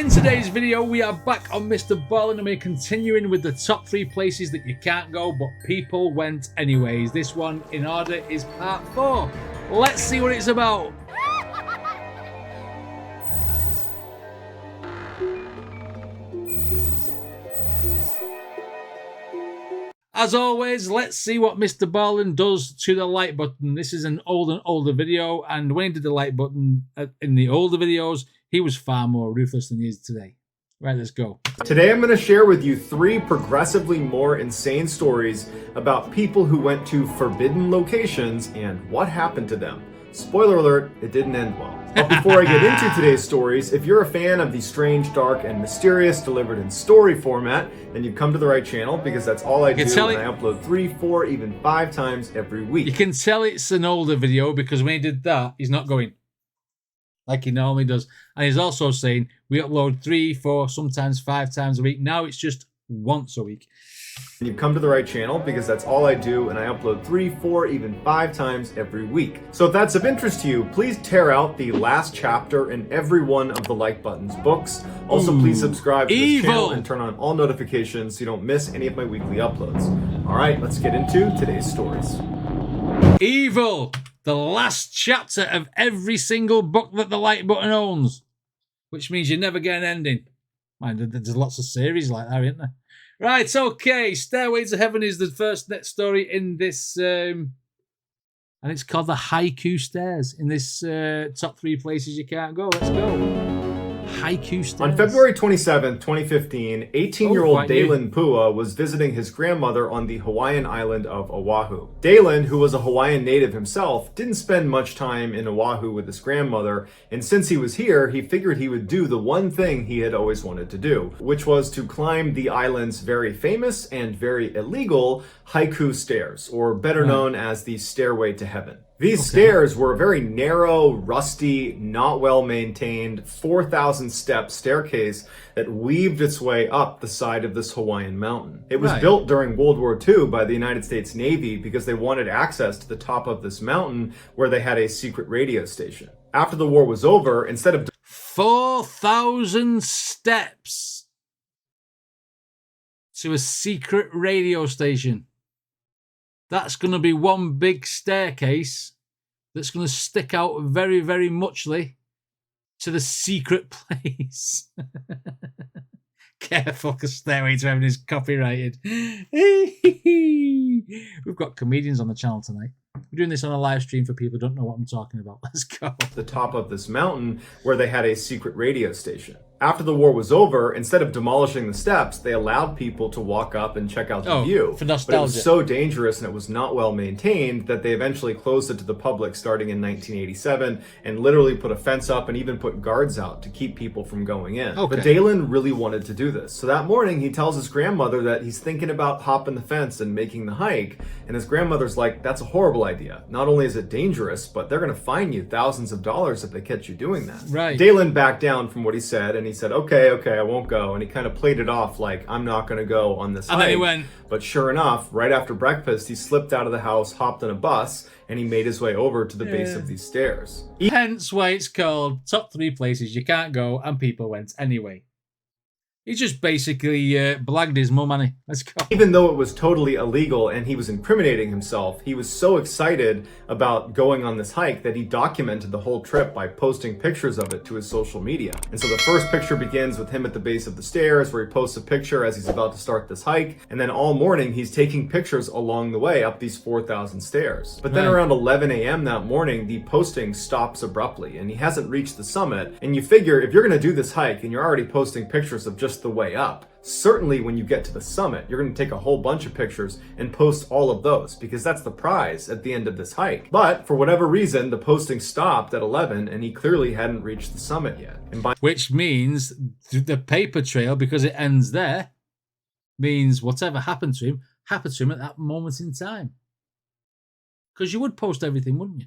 In today's video, we are back on Mr. Ballin and we're continuing with the top 3 places that you can't go but people went anyways. This one in order is part 4. Let's see what it's about. As always, let's see what Mr. Ballin does to the like button. This is an older video, and when he did the like button in the older videos, he was far more ruthless than he is today. Right, let's go. Today I'm going to share with you 3 progressively more insane stories about people who went to forbidden locations and what happened to them. Spoiler alert, it didn't end well. But before I get into today's stories, if you're a fan of the strange, dark, and mysterious delivered in story format, then you've come to the right channel because that's all I do, and I upload 3, 4, even 5 times every week. You can tell it's an older video because when he did that, he's not going like he normally does. And he's also saying we upload 3, 4, sometimes 5 times a week. Now it's just once a week. And you've come to the right channel because that's all I do, and I upload 3, 4, even 5 times every week. So if that's of interest to you, please tear out the last chapter in every one of the like button's books. Also, please subscribe to this channel and turn on all notifications so you don't miss any of my weekly uploads. All right, let's get into today's stories. Evil, the last chapter of every single book that the like button owns, which means you never get an ending. Mind, there's lots of series like that, isn't there? Right, okay. Stairway to Heaven is the first net story in this, and it's called the Haiku Stairs in this top 3 places you can't go. Let's go. Haiku Stairs. On February 27, 2015, 18-year-old Dalen Pua was visiting his grandmother on the Hawaiian island of Oahu. Dalen, who was a Hawaiian native himself, didn't spend much time in Oahu with his grandmother, and since he was here, he figured he would do the one thing he had always wanted to do, which was to climb the island's very famous and very illegal Haiku Stairs, or better known as the Stairway to Heaven. These stairs were a very narrow, rusty, not well-maintained, 4,000 step staircase that weaved its way up the side of this Hawaiian mountain. It was built during World War II by the United States Navy because they wanted access to the top of this mountain where they had a secret radio station. After the war was over, instead of 4,000 steps to a secret radio station. That's going to be one big staircase that's going to stick out very, very muchly to the secret place. Careful, because Stairway to Heaven is copyrighted. We've got comedians on the channel tonight. We're doing this on a live stream for people who don't know what I'm talking about. Let's go. The top of this mountain where they had a secret radio station. After the war was over, instead of demolishing the steps, they allowed people to walk up and check out the view. For nostalgia. But it was so dangerous and it was not well maintained that they eventually closed it to the public starting in 1987 and literally put a fence up and even put guards out to keep people from going in. But Dalen really wanted to do this. So that morning he tells his grandmother that he's thinking about hopping the fence and making the hike. And his grandmother's like, that's a horrible idea. Not only is it dangerous, but they're going to fine you thousands of dollars if they catch you doing that. Right. Dalen backed down from what he said and he said, okay, I won't go. And he kind of played it off like, I'm not going to go on this hike. Then he went. But sure enough, right after breakfast, he slipped out of the house, hopped on a bus, and he made his way over to the base of these stairs. Hence why it's called top 3 places you can't go and people went anyway. He just basically blagged his mum, honey. Let's go. Even though it was totally illegal and he was incriminating himself, he was so excited about going on this hike that he documented the whole trip by posting pictures of it to his social media. And so the first picture begins with him at the base of the stairs where he posts a picture as he's about to start this hike. And then all morning he's taking pictures along the way up these 4,000 stairs. But then around 11 a.m. that morning, the posting stops abruptly and he hasn't reached the summit. And you figure if you're going to do this hike and you're already posting pictures of just the way up, certainly when you get to the summit, you're going to take a whole bunch of pictures and post all of those because that's the prize at the end of this hike. But for whatever reason, the posting stopped at 11 and he clearly hadn't reached the summit yet. Which means the paper trail, because it ends there, means whatever happened to him at that moment in time. Because you would post everything, wouldn't you?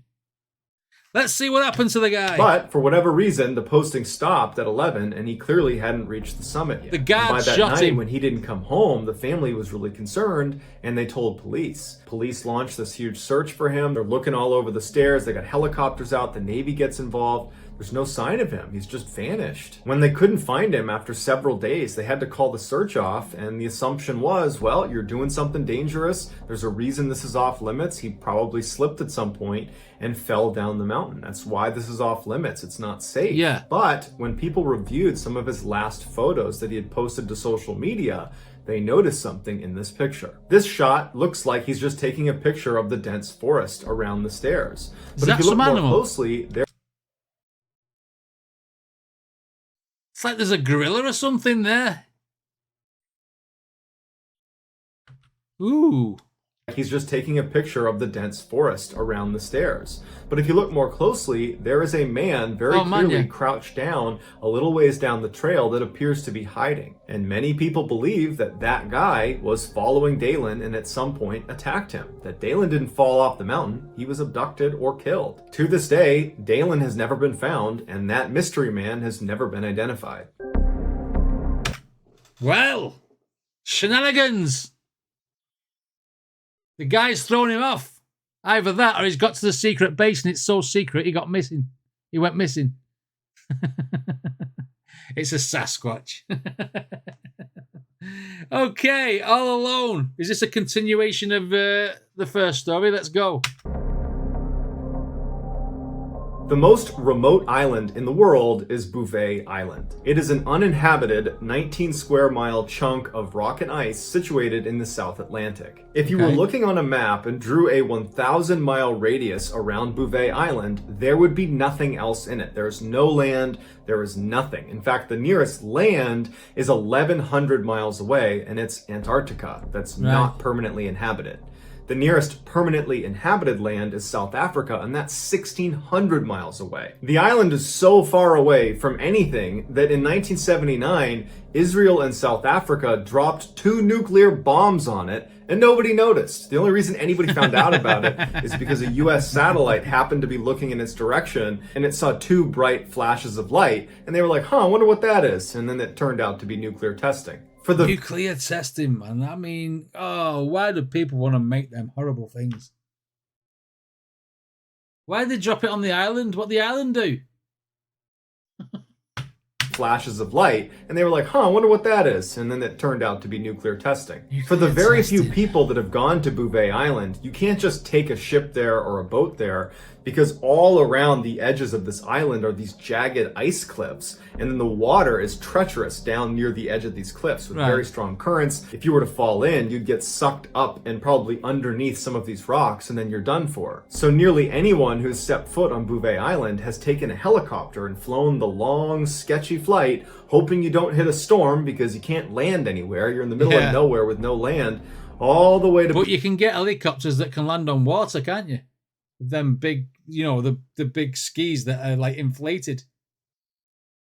Let's see what happened to the guy. But for whatever reason, the posting stopped at 11 and he clearly hadn't reached the summit yet. The guard shot him. By that night, when he didn't come home, the family was really concerned and they told police. Police launched this huge search for him. They're looking all over the stairs. They got helicopters out. The Navy gets involved. There's no sign of him. He's just vanished. When they couldn't find him after several days, they had to call the search off, and the assumption was, well, you're doing something dangerous. There's a reason this is off limits. He probably slipped at some point and fell down the mountain. That's why this is off limits. It's not safe. Yeah. But when people reviewed some of his last photos that he had posted to social media, they noticed something in this picture. This shot looks like he's just taking a picture of the dense forest around the stairs. But if you look more closely, there. It's like there's a gorilla or something there. Ooh. He's just taking a picture of the dense forest around the stairs. But if you look more closely, there is a man very clearly crouched down a little ways down the trail that appears to be hiding. And many people believe that that guy was following Dalen and at some point attacked him. That Dalen didn't fall off the mountain, he was abducted or killed. To this day, Dalen has never been found, and that mystery man has never been identified. Well, shenanigans! The guy's thrown him off. Either that or he's got to the secret base and it's so secret he got missing. He went missing. It's a Sasquatch. Okay, All Alone. Is this a continuation of the first story? Let's go. The most remote island in the world is Bouvet Island. It is an uninhabited 19 square mile chunk of rock and ice situated in the South Atlantic. If you were looking on a map and drew a 1,000 mile radius around Bouvet Island, there would be nothing else in it. There's no land, there is nothing. In fact, the nearest land is 1,100 miles away, and it's Antarctica. That's not permanently inhabited. The nearest permanently inhabited land is South Africa, and that's 1,600 miles away. The island is so far away from anything that in 1979, Israel and South Africa dropped 2 nuclear bombs on it, and nobody noticed. The only reason anybody found out about it is because a US satellite happened to be looking in its direction, and it saw 2 bright flashes of light, and they were like, I wonder what that is. And then it turned out to be nuclear testing. For the nuclear testing, man. I mean, why do people want to make them horrible things? Why did they drop it on the island? What did the island do? Flashes of light, and they were like, I wonder what that is. And then it turned out to be nuclear testing. For the very few people that have gone to Bouvet Island, you can't just take a ship there or a boat there, because all around the edges of this island are these jagged ice cliffs, and then the water is treacherous down near the edge of these cliffs with very strong currents. If you were to fall in, you'd get sucked up and probably underneath some of these rocks, and then you're done for. So nearly anyone who's stepped foot on Bouvet Island has taken a helicopter and flown the long, sketchy flight, hoping you don't hit a storm because you can't land anywhere. You're in the middle of nowhere with no land, all the way to... But you can get helicopters that can land on water, can't you? Them big, the big skis that are like inflated.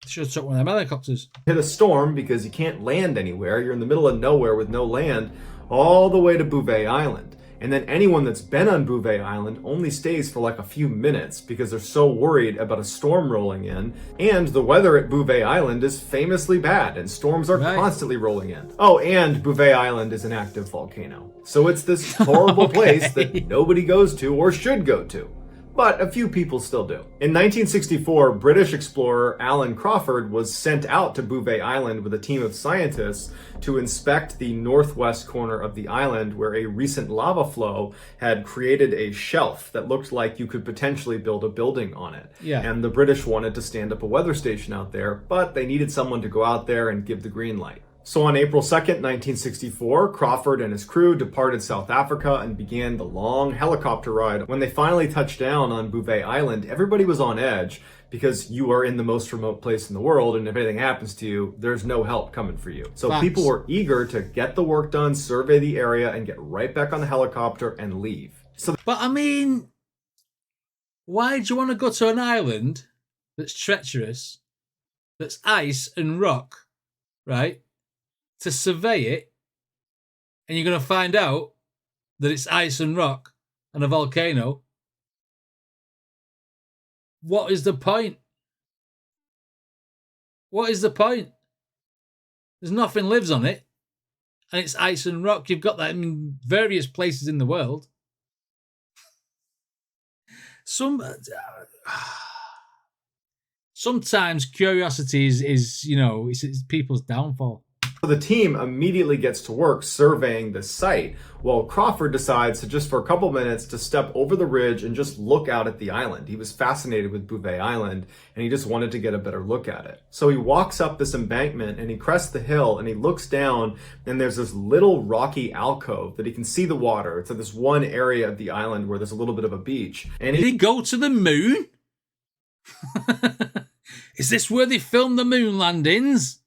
Should have took one of them helicopters. Hit a storm because you can't land anywhere. You're in the middle of nowhere with no land, all the way to Bouvet Island. And then anyone that's been on Bouvet Island only stays for like a few minutes because they're so worried about a storm rolling in. And the weather at Bouvet Island is famously bad, and storms are constantly rolling in. Oh, and Bouvet Island is an active volcano. So it's this horrible place that nobody goes to or should go to. But a few people still do. In 1964, British explorer Alan Crawford was sent out to Bouvet Island with a team of scientists to inspect the northwest corner of the island where a recent lava flow had created a shelf that looked like you could potentially build a building on it. And the British wanted to stand up a weather station out there, but they needed someone to go out there and give the green light. So on April 2nd, 1964, Crawford and his crew departed South Africa and began the long helicopter ride. When they finally touched down on Bouvet Island, everybody was on edge because you are in the most remote place in the world, and if anything happens to you, there's no help coming for you. So people were eager to get the work done, survey the area, and get right back on the helicopter and leave. But I mean, why do you want to go to an island that's treacherous, that's ice and rock, right? To survey it, and you're going to find out that it's ice and rock and a volcano. What is the point? What is the point? There's nothing lives on it, and it's ice and rock. You've got that in various places in the world. Sometimes curiosity is you know, it's people's downfall. So the team immediately gets to work surveying the site, while Crawford decides to just for a couple minutes to step over the ridge and just look out at the island. He was fascinated with Bouvet Island and he just wanted to get a better look at it. So he walks up this embankment and he crests the hill and he looks down and there's this little rocky alcove that he can see the water. It's at this one area of the island where there's a little bit of a beach. And Did he go to the moon? Is this where they filmed the moon landings?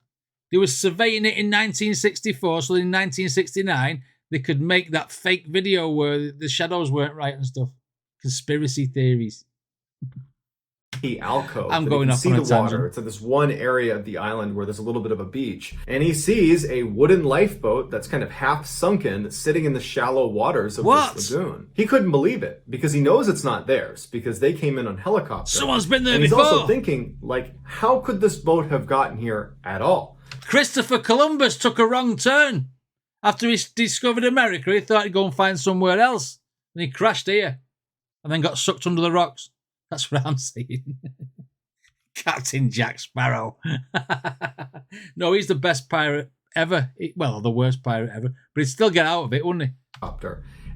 They were surveying it in 1964, so in 1969, they could make that fake video where the shadows weren't right and stuff. Conspiracy theories. The alcove. I'm going off on a the tangent. water. It's at this one area of the island where there's a little bit of a beach. And he sees a wooden lifeboat that's kind of half sunken sitting in the shallow waters of this lagoon. He couldn't believe it because he knows it's not theirs because they came in on helicopter. Someone's been there and before. He's also thinking, like, how could this boat have gotten here at all? Christopher Columbus took a wrong turn. After he discovered America, he thought he'd go and find somewhere else. And he crashed here. And then got sucked under the rocks. That's what I'm saying. Captain Jack Sparrow. No, he's the best pirate ever. Well, the worst pirate ever. But he'd still get out of it, wouldn't he?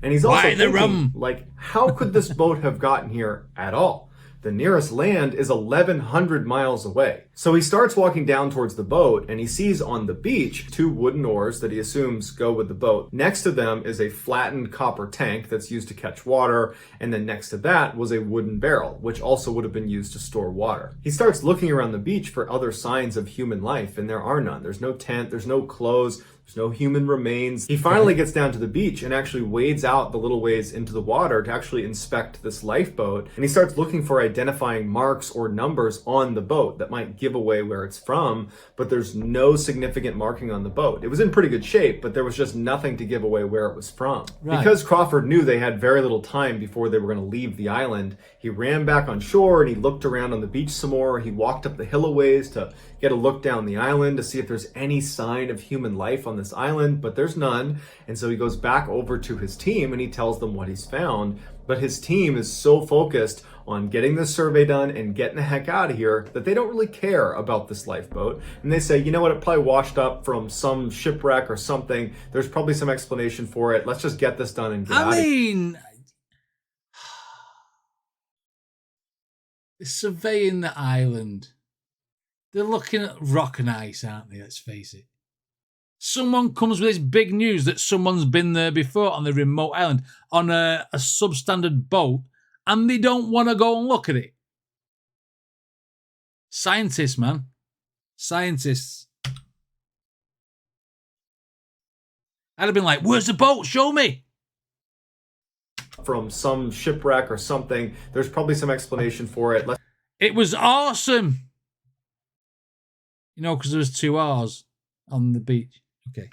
And he's also Why the thinking, rum? like, how could this boat have gotten here at all? The nearest land is 1,100 miles away. So he starts walking down towards the boat and he sees on the beach 2 wooden oars that he assumes go with the boat. Next to them is a flattened copper tank that's used to catch water. And then next to that was a wooden barrel, which also would have been used to store water. He starts looking around the beach for other signs of human life and there are none. There's no tent, there's no clothes. There's no human remains. He finally gets down to the beach and actually wades out the little ways into the water to actually inspect this lifeboat. And he starts looking for identifying marks or numbers on the boat that might give away where it's from, but there's no significant marking on the boat. It was in pretty good shape, but there was just nothing to give away where it was from. Right. Because Crawford knew they had very little time before they were going to leave the island, he ran back on shore and he looked around on the beach some more. He walked up the hill a ways to get a look down the island to see if there's any sign of human life on this island, but there's none. And so he goes back over to his team and he tells them what he's found. But his team is so focused on getting this survey done and getting the heck out of here that they don't really care about this lifeboat. And they say, you know what, it probably washed up from some shipwreck or something. There's probably some explanation for it. Let's just get this done and get out of here. They're surveying the island. They're looking at rock and ice, aren't they? Let's face it. Someone comes with this big news that someone's been there before on the remote island on a substandard boat and they don't want to go and look at it. Scientists, man. Scientists. I'd have been like, where's the boat? Show me. From some shipwreck or something. There's probably some explanation for it. It was awesome. You know, because there was 2 R's on the beach. Okay.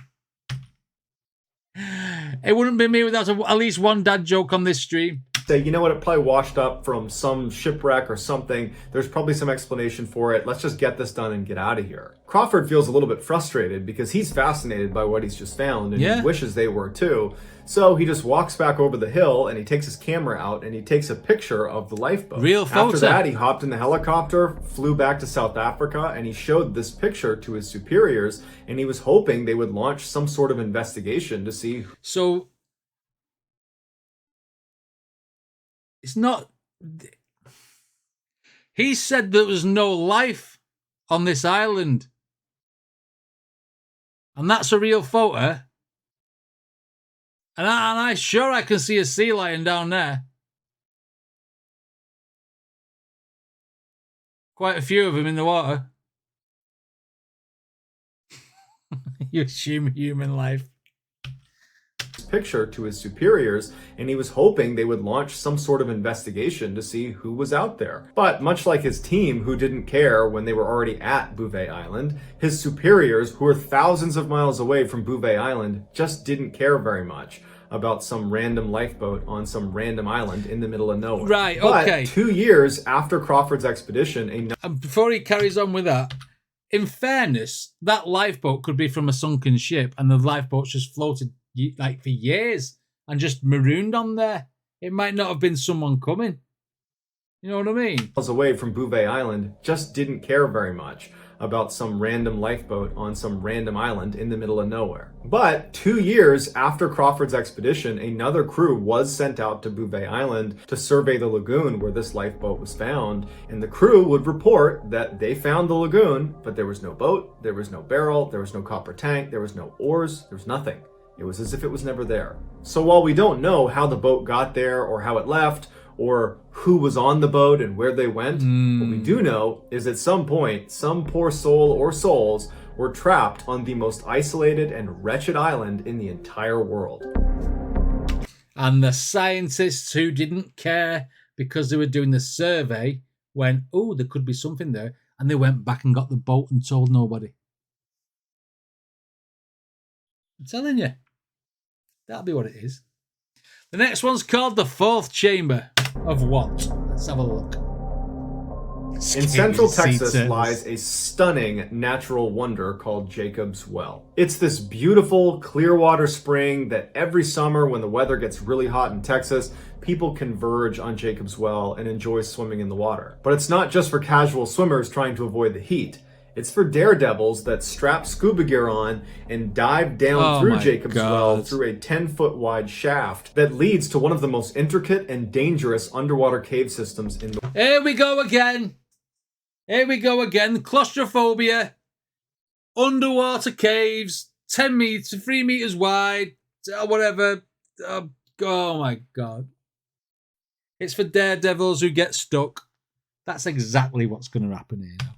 It wouldn't be me without at least one dad joke on this stream. Say, you know what, it probably washed up from some shipwreck or something. There's probably some explanation for it. Let's just get this done and get out of here. Crawford feels a little bit frustrated because he's fascinated by what he's just found and he wishes they were too. So he just walks back over the hill and he takes his camera out and he takes a picture of the lifeboat. Real photo. After that, he hopped in the helicopter, flew back to South Africa, and he showed this picture to his superiors, and he was hoping they would launch some sort of investigation to see. So it's not. He said there was no life on this island. And that's a real photo. And I sure I can see a sea lion down there. Quite a few of them in the water. You assume human life. Picture to his superiors, and he was hoping they would launch some sort of investigation to see who was out there. But much like his team, who didn't care when they were already at Bouvet Island, his superiors, who were thousands of miles away from Bouvet Island, just didn't care very much about some random lifeboat on some random island in the middle of nowhere. Right, okay. But 2 years after Crawford's expedition, and before he carries on with that, in fairness, that lifeboat could be from a sunken ship and the lifeboat's just floated like for years and just marooned on there. It might not have been someone coming. You know what I mean? Miles away from Bouvet Island just didn't care very much about some random lifeboat on some random island in the middle of nowhere. But 2 years after Crawford's expedition, another crew was sent out to Bouvet Island to survey the lagoon where this lifeboat was found, and the crew would report that they found the lagoon, but there was no boat, there was no barrel, there was no copper tank, there was no oars, there was nothing. It was as if it was never there. So while we don't know how the boat got there or how it left, or who was on the boat and where they went, what we do know is at some point, some poor soul or souls were trapped on the most isolated and wretched island in the entire world. And the scientists who didn't care because they were doing the survey went, oh, there could be something there. And they went back and got the boat and told nobody. I'm telling you, that'll be what it is. The next one's called the fourth chamber of what? Let's have a look. In central Texas lies a stunning natural wonder called Jacob's Well. It's this beautiful Clearwater spring that every summer when the weather gets really hot in Texas, people converge on Jacob's Well and enjoy swimming in the water. But it's not just for casual swimmers trying to avoid the heat. It's for daredevils that strap scuba gear on and dive down through Jacob's Well through a 10-foot wide shaft that leads to one of the most intricate and dangerous underwater cave systems in the world. Here we go again. Here we go again. Claustrophobia. Underwater caves. 10 meters, 3 meters wide. Whatever. Oh my God. It's for daredevils who get stuck. That's exactly what's going to happen here now.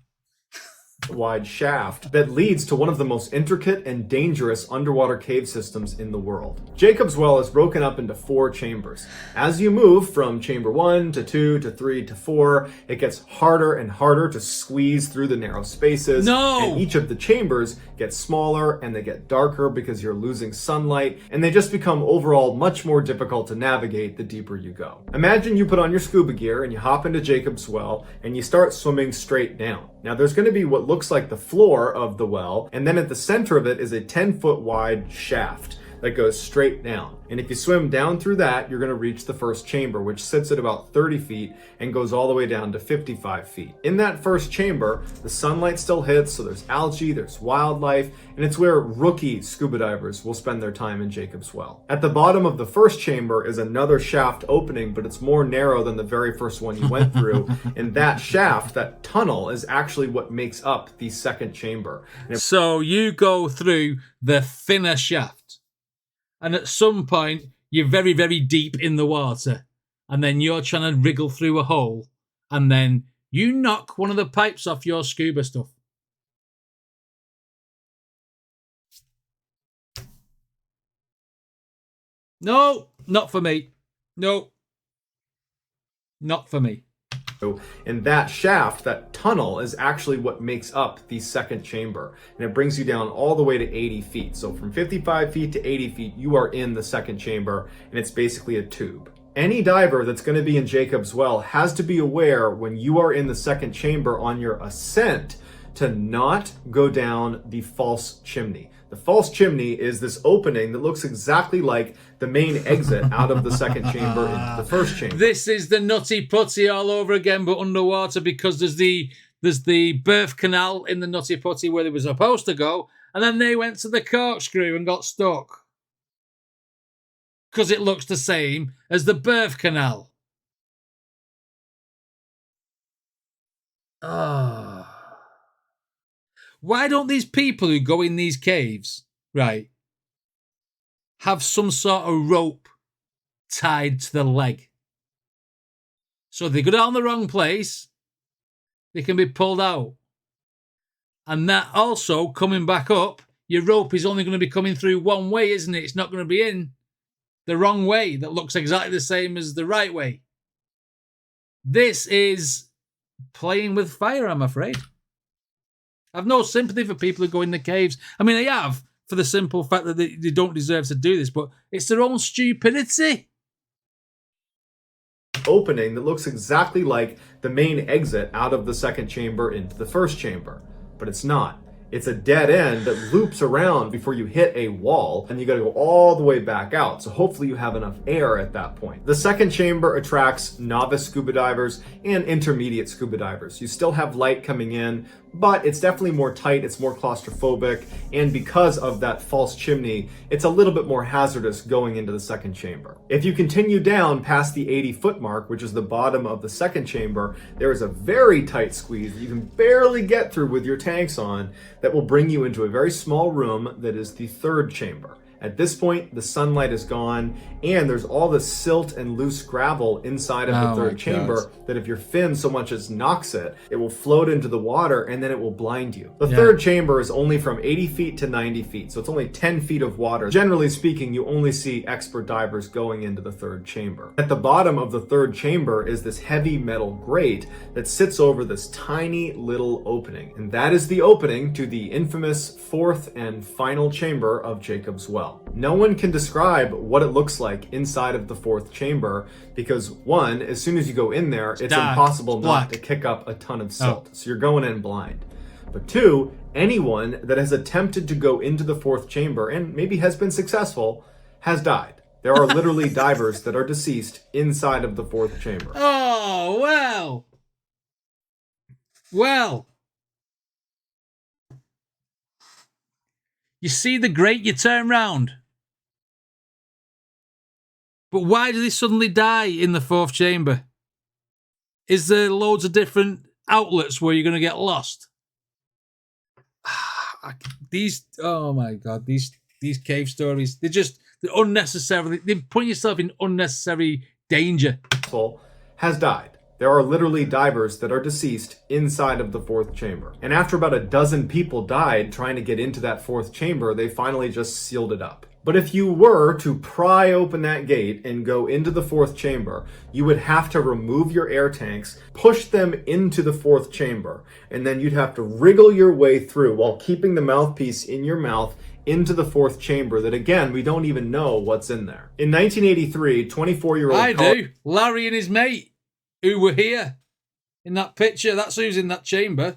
Wide shaft that leads to one of the most intricate and dangerous underwater cave systems in the world. Jacob's Well is broken up into 4 chambers. As you move from chamber 1 to 2 to 3 to 4, it gets harder and harder to squeeze through the narrow spaces. And each of the chambers gets smaller and they get darker because you're losing sunlight, and they just become overall much more difficult to navigate the deeper you go. Imagine you put on your scuba gear and you hop into Jacob's Well and you start swimming straight down. Now there's going to be what looks like the floor of the well, and then at the center of it is a 10-foot wide shaft that goes straight down. And if you swim down through that, you're going to reach the first chamber, which sits at about 30 feet and goes all the way down to 55 feet. In that first chamber, the sunlight still hits, so there's algae, there's wildlife, and it's where rookie scuba divers will spend their time in Jacob's Well. At the bottom of the first chamber is another shaft opening, but it's more narrow than the very first one you went through. And that shaft, that tunnel, is actually what makes up the second chamber. So you go through the thinner shaft. And at some point, you're very, very deep in the water. And then you're trying to wriggle through a hole. And then you knock one of the pipes off your scuba stuff. No, not for me. No, not for me. And that shaft, that tunnel, is actually what makes up the second chamber. And it brings you down all the way to 80 feet. So from 55 feet to 80 feet, you are in the second chamber, and it's basically a tube. Any diver that's going to be in Jacob's Well has to be aware when you are in the second chamber on your ascent to not go down the false chimney. The false chimney is this opening that looks exactly like the main exit out of the second chamber into the first chamber. This is the Nutty Putty all over again, but underwater, because there's the birth canal in the Nutty Putty where they were supposed to go, and then they went to the corkscrew and got stuck. Because it looks the same as the birth canal. Ah. Why don't these people who go in these caves, right, have some sort of rope tied to the leg? So if they go down the wrong place, they can be pulled out. And that also, coming back up, your rope is only going to be coming through one way, isn't it? It's not going to be in the wrong way that looks exactly the same as the right way. This is playing with fire, I'm afraid. I've no sympathy for people who go in the caves. I mean, I have, for the simple fact that they don't deserve to do this, but it's their own stupidity. Opening that looks exactly like the main exit out of the second chamber into the first chamber, but it's not. It's a dead end that loops around before you hit a wall, and you gotta go all the way back out. So hopefully you have enough air at that point. The second chamber attracts novice scuba divers and intermediate scuba divers. You still have light coming in, but it's definitely more tight, it's more claustrophobic, and because of that false chimney, it's a little bit more hazardous going into the second chamber. If you continue down past the 80-foot mark, which is the bottom of the second chamber, there is a very tight squeeze that you can barely get through with your tanks on that will bring you into a very small room that is the third chamber. At this point, the sunlight is gone, and there's all the silt and loose gravel inside of the third chamber that if your fin so much as knocks it, it will float into the water and then it will blind you. The third chamber is only from 80 feet to 90 feet, so it's only 10 feet of water. Generally speaking, you only see expert divers going into the third chamber. At the bottom of the third chamber is this heavy metal grate that sits over this tiny little opening, and that is the opening to the infamous fourth and final chamber of Jacob's Well. No one can describe what it looks like inside of the fourth chamber because, one, as soon as you go in there, it's impossible not to kick up a ton of silt. So you're going in blind. But two, anyone that has attempted to go into the fourth chamber and maybe has been successful has died. There are literally divers that are deceased inside of the fourth chamber. Oh, well. Well. You see the grate, you turn round. But why do they suddenly die in the fourth chamber? Is there loads of different outlets where you're going to get lost? Oh my God, these cave stories, they're unnecessarily, they're putting yourself in unnecessary danger. Has died. There are literally divers that are deceased inside of the fourth chamber. And after about a dozen people died trying to get into that fourth chamber, they finally just sealed it up. But if you were to pry open that gate and go into the fourth chamber, you would have to remove your air tanks, push them into the fourth chamber, and then you'd have to wriggle your way through while keeping the mouthpiece in your mouth into the fourth chamber that, again, we don't even know what's in there. In 1983, 24-year-old... I do. Larry and his mate, who were here in that picture. That's who's in that chamber.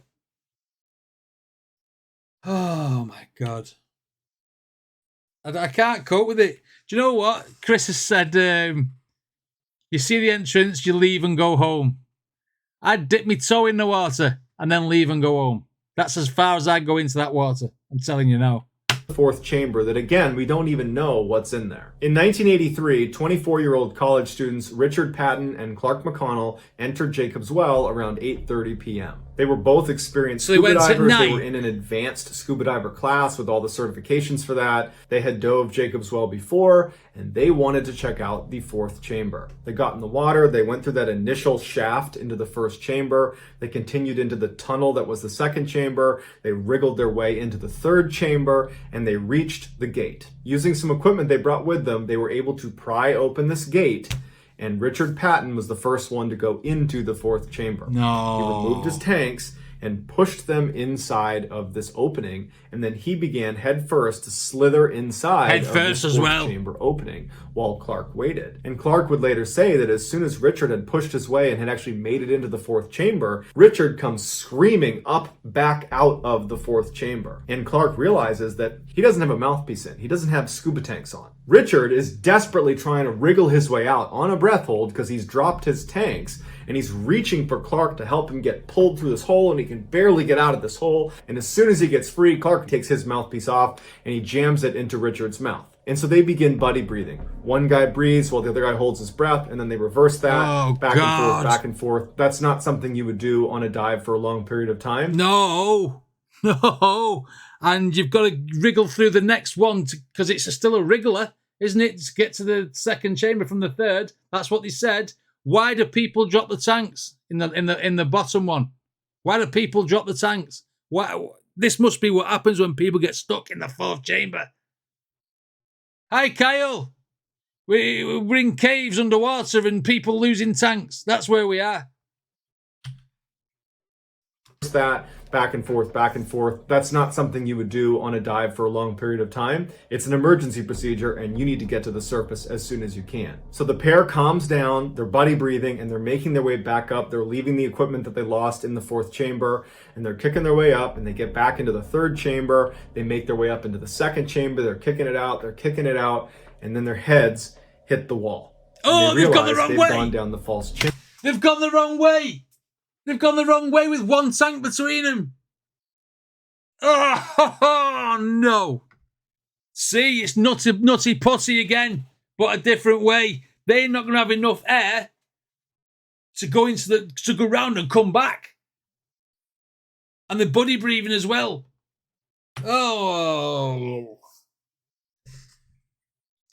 Oh, my God. I can't cope with it. Do you know what? Chris has said, you see the entrance, you leave and go home. I'd dip my toe in the water and then leave and go home. That's as far as I go into that water. I'm telling you now. Fourth chamber that, again, we don't even know what's in there. In 1983, 24-year-old college students Richard Patton and Clark McConnell entered Jacob's Well around 8:30 p.m. They were both experienced scuba divers. They were in an advanced scuba diver class with all the certifications for that. They had dove Jacob's Well before, and they wanted to check out the fourth chamber. They got in the water, they went through that initial shaft into the first chamber, they continued into the tunnel that was the second chamber, they wriggled their way into the third chamber, and they reached the gate. Using some equipment they brought with them, they were able to pry open this gate, and Richard Patton was the first one to go into the fourth chamber. No. He removed his tanks and pushed them inside of this opening, and then he began headfirst to slither inside of the fourth chamber opening while Clark waited. And Clark would later say that as soon as Richard had pushed his way and had actually made it into the fourth chamber, Richard comes screaming up back out of the fourth chamber. And Clark realizes that he doesn't have a mouthpiece in. He doesn't have scuba tanks on. Richard is desperately trying to wriggle his way out on a breath hold because he's dropped his tanks, and he's reaching for Clark to help him get pulled through this hole, and he can barely get out of this hole. And as soon as he gets free, Clark takes his mouthpiece off and he jams it into Richard's mouth. And so they begin buddy breathing. One guy breathes while the other guy holds his breath, and then they reverse that back and forth, back and forth. That's not something you would do on a dive for a long period of time. No. And you've got to wriggle through the next one because it's still a wriggler, isn't it? To get to the second chamber from the third. That's what they said. Why do people drop the tanks in the bottom one? Why do people drop the tanks? Why? This must be what happens when people get stuck in the fourth chamber. Hi, Kyle. We're in caves underwater and people losing tanks. That's where we are. That back and forth, back and forth. That's not something you would do on a dive for a long period of time. It's an emergency procedure and you need to get to the surface as soon as you can. So the pair calms down, they're buddy breathing, and they're making their way back up. They're leaving the equipment that they lost in the 4th chamber, and they're kicking their way up, and they get back into the 3rd chamber. They make their way up into the 2nd chamber. They're kicking it out, and then their heads hit the wall. Oh, they've gone the wrong way. They've gone down the false chamber. They've gone the wrong way. They've gone the wrong way with one tank between them. Oh, no. See, it's nutty potty again, but a different way. They're not going to have enough air to go to go round and come back. And they're buddy breathing as well. Oh.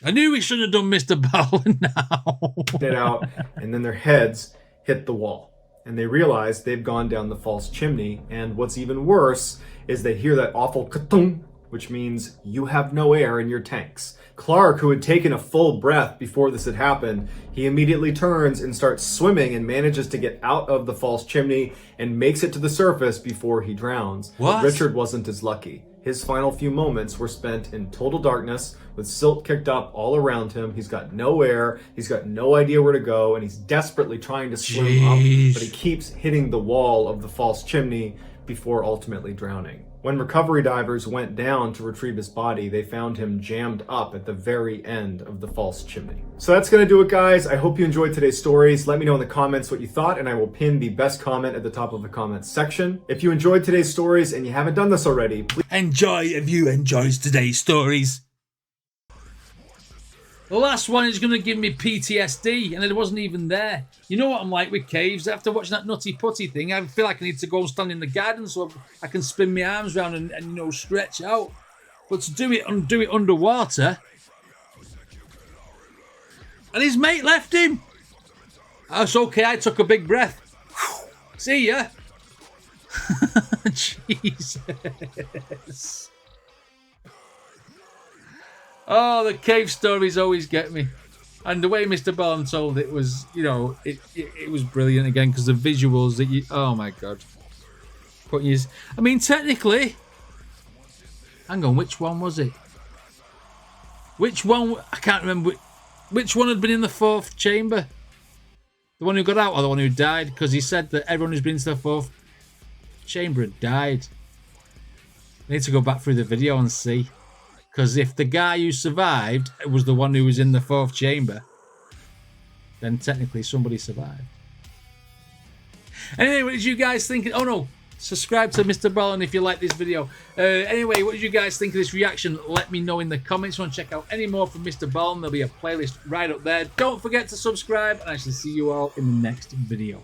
I knew we shouldn't have done Mr. Ballen now. Get out, and then their heads hit the wall. And they realize they've gone down the false chimney, and what's even worse is they hear that awful ka-tung, which means you have no air in your tanks. Clark, who had taken a full breath before this had happened, he immediately turns and starts swimming and manages to get out of the false chimney and makes it to the surface before he drowns. What? But Richard wasn't as lucky. His final few moments were spent in total darkness with silt kicked up all around him. He's got no air. He's got no idea where to go, and he's desperately trying to swim up, but he keeps hitting the wall of the false chimney before ultimately drowning. When recovery divers went down to retrieve his body, they found him jammed up at the very end of the false chimney. So that's going to do it, guys. I hope you enjoyed today's stories. Let me know in the comments what you thought, and I will pin the best comment at the top of the comments section. If you enjoyed today's stories and you haven't done this already, please enjoy if you enjoyed today's stories. The last one is going to give me PTSD, and it wasn't even there. You know what I'm like with caves? After watching that nutty putty thing, I feel like I need to go and stand in the garden so I can spin my arms around and you know, stretch out. But to do it underwater, and his mate left him. That's okay. I took a big breath. See ya. Jesus. Oh, the cave stories always get me. And the way Mr. Ballen told it was, you know, it was brilliant again because the visuals that you... Oh, my God. I mean, technically... Hang on, which one was it? Which one... I can't remember. Which one had been in the 4th chamber? The one who got out or the one who died? Because he said that everyone who's been to the 4th chamber had died. I need to go back through the video and see. Because if the guy who survived was the one who was in the 4th chamber, then technically somebody survived. Anyway, what did you guys think? Oh no, subscribe to Mr. Ballen if you like this video. Anyway, what did you guys think of this reaction? Let me know in the comments. If you want to check out any more from Mr. Ballen, there'll be a playlist right up there. Don't forget to subscribe, and I shall see you all in the next video.